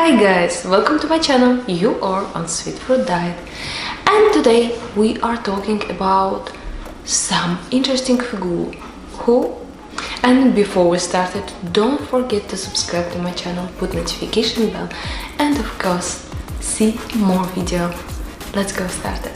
Hi guys, welcome to my channel. You are on Sweet Fruit Diet, and today we are talking about some interesting figure. And before we started, don't forget to subscribe to my channel, put notification bell, and of course see more video. Let's go started.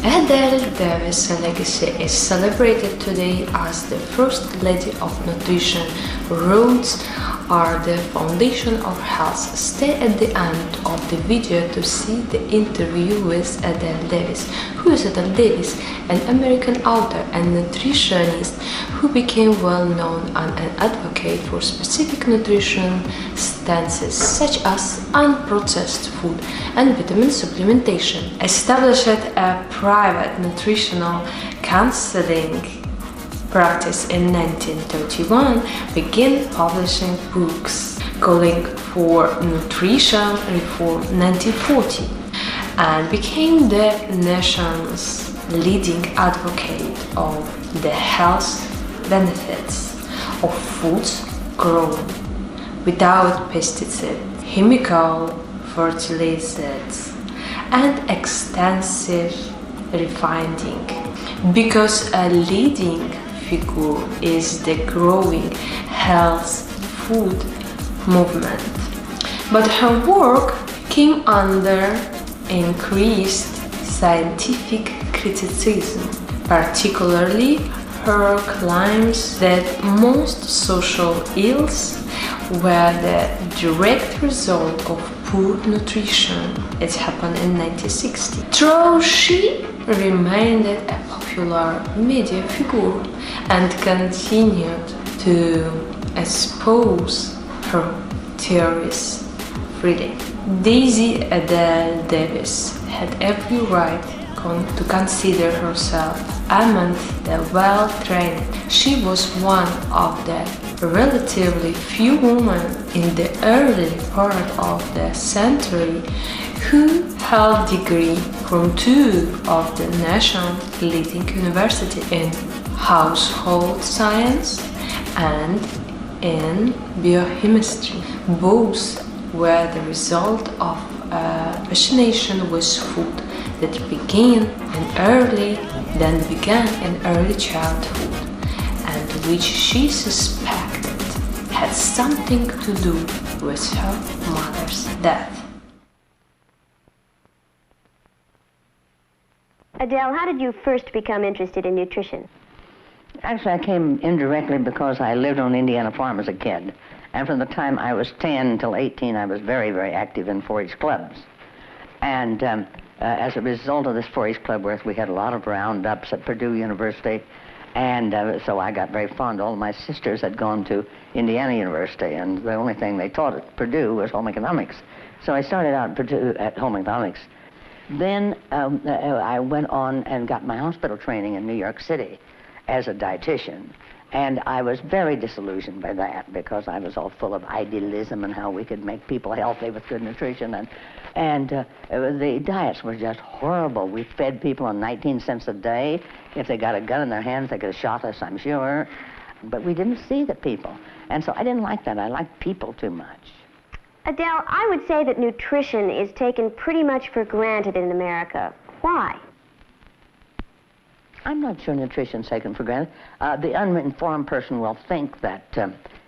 Adelle Davis' legacy is celebrated today as the first lady of nutrition. Roots are the foundation of health. Stay at the end of the video to see the interview with Adelle Davis. Who is Adelle Davis? An American author and nutritionist who became well known and an advocate for specific nutrition stances such as unprocessed food and vitamin supplementation. Established a private nutritional counseling practice in 1931, began publishing books calling for nutrition reform 1940, and became the nation's leading advocate of the health benefits of foods grown without pesticides, chemical fertilizers, and extensive refining. Because a leading figure is the growing health food movement, but her work came under increased scientific criticism, particularly her claims that most social ills were the direct result of poor nutrition. It happened in 1960. Though she remained a popular media figure and continued to espouse her theories freely, Adelle Davis had every right to consider herself among the well-trained. She was one of the relatively few women in the early part of the century who held degrees from two of the nation's leading universities in household science and in biochemistry. Both were the result of a fascination with food that began in early childhood, and which she suspected had something to do with her mother's death. Adelle, how did you first become interested in nutrition? Actually, I came indirectly because I lived on an Indiana farm as a kid. And from the time I was 10 until 18, I was very, very active in 4-H clubs. And as a result of this 4-H club work, we had a lot of roundups at Purdue University. And so I got very fond. All of my sisters had gone to Indiana University, and the only thing they taught at Purdue was home economics. So I started out at Purdue at home economics. Then I went on and got my hospital training in New York City as a dietitian. And I was very disillusioned by that because I was all full of idealism and how we could make people healthy with good nutrition. And the diets were just horrible. We fed people on 19 cents a day. If they got a gun in their hands, they could have shot us, I'm sure. But we didn't see the people. And so I didn't like that. I liked people too much. Adelle, I would say that nutrition is taken pretty much for granted in America. Why? I'm not sure nutrition's taken for granted. The uninformed person will think that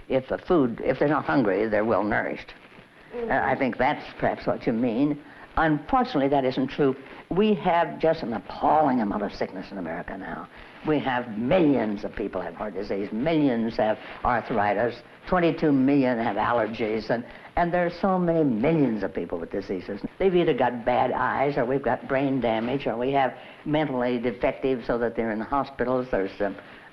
if they're not hungry, they're well nourished. I think that's perhaps what you mean. Unfortunately, that isn't true. We have just an appalling amount of sickness in America now. We have millions of people have heart disease, millions have arthritis, 22 million have allergies, and there are so many millions of people with diseases. They've either got bad eyes, or we've got brain damage, or we have mentally defective so that they're in the hospitals. There's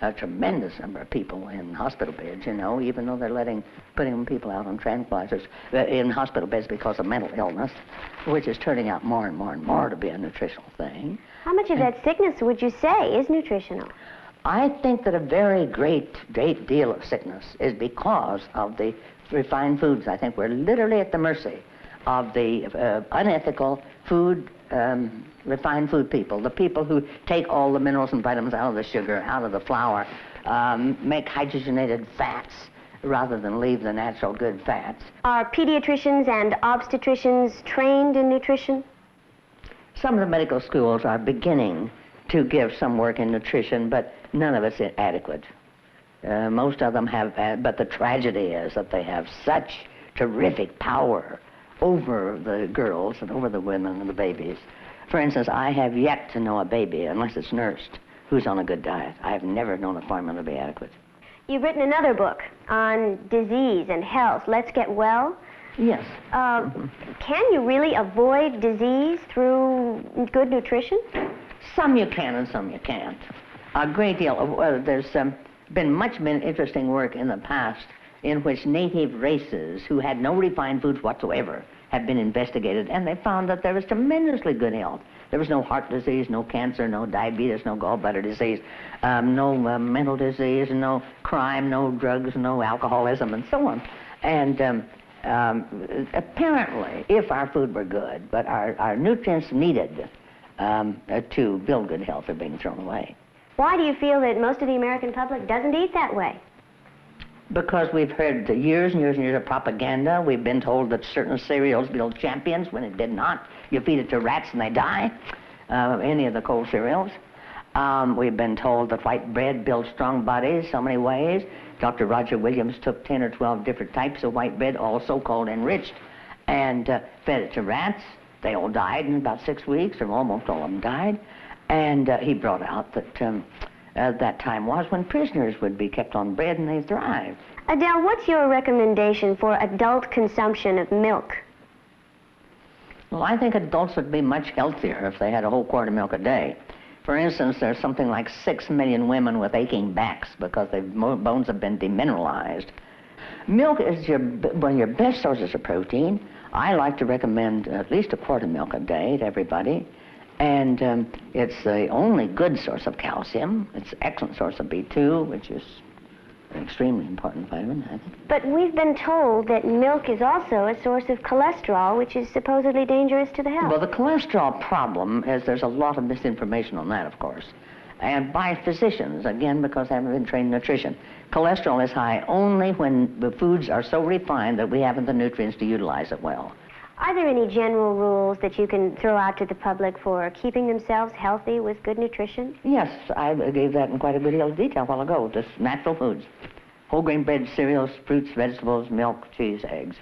a tremendous number of people in hospital beds, you know, even though they're putting people out on tranquilizers in hospital beds because of mental illness, which is turning out more and more and more to be a nutritional thing. How much of that sickness would you say is nutritional? I think that a very great deal of sickness is because of the refined foods. I think we're literally at the mercy of the unethical food, refined food people, the people who take all the minerals and vitamins out of the sugar, out of the flour, make hydrogenated fats, rather than leave the natural good fats. Are pediatricians and obstetricians trained in nutrition? Some of the medical schools are beginning to give some work in nutrition, but none of it's adequate. Most of them have, but the tragedy is that they have such terrific power over the girls and over the women and the babies. For instance, I have yet to know a baby, unless it's nursed, who's on a good diet. I have never known a formula to be adequate. You've written another book on disease and health, Let's Get Well. Yes. Can you really avoid disease through good nutrition? Some you can and some you can't. A great deal of, there's been much interesting work in the past in which native races who had no refined foods whatsoever have been investigated, and they found that there was tremendously good health. There was no heart disease, no cancer, no diabetes, no gallbladder disease, no mental disease, no crime, no drugs, no alcoholism, and so on. And apparently, if our food were good, but our nutrients needed to build good health are being thrown away. Why do you feel that most of the American public doesn't eat that way? Because we've heard years and years and years of propaganda. We've been told that certain cereals build champions when it did not. You feed it to rats and they die, any of the cold cereals. We've been told that white bread builds strong bodies so many ways. Dr. Roger Williams took 10 or 12 different types of white bread, all so-called enriched, and fed it to rats. They all died in about 6 weeks, or almost all of them died. And he brought out that that time was when prisoners would be kept on bread and they thrived. Adelle, what's your recommendation for adult consumption of milk? Well, I think adults would be much healthier if they had a whole quart of milk a day. For instance, there's something like 6 million women with aching backs because their bones have been demineralized. Milk is one of your best sources of protein. I like to recommend at least a quart of milk a day to everybody. And it's the only good source of calcium. It's an excellent source of B2, which is an extremely important vitamin, I think. But we've been told that milk is also a source of cholesterol, which is supposedly dangerous to the health. Well, the cholesterol problem is there's a lot of misinformation on that, of course. And by physicians, again, because they haven't been trained in nutrition. Cholesterol is high only when the foods are so refined that we haven't the nutrients to utilize it well. Are there any general rules that you can throw out to the public for keeping themselves healthy with good nutrition? Yes, I gave that in quite a good deal of detail a while ago. Just natural foods. Whole grain bread, cereals, fruits, vegetables, milk, cheese, eggs.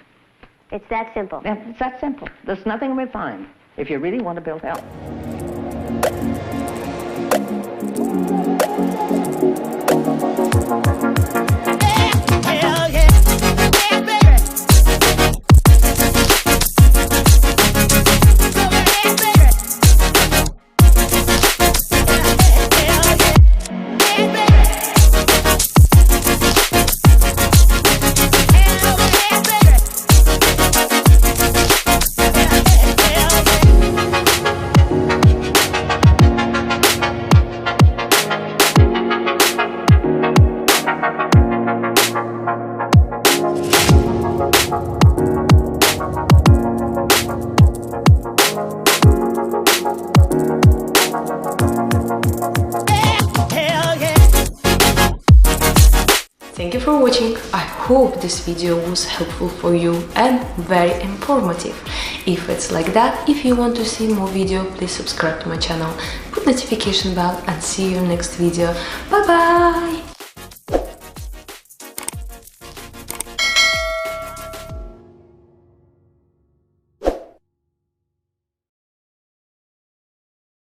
It's that simple. Yeah, it's that simple. There's nothing refined if you really want to build health. Thank you for watching. I hope this video was helpful for you and very informative. If it's like that, if you want to see more video, please subscribe to my channel, put notification bell and see you next video. Bye bye!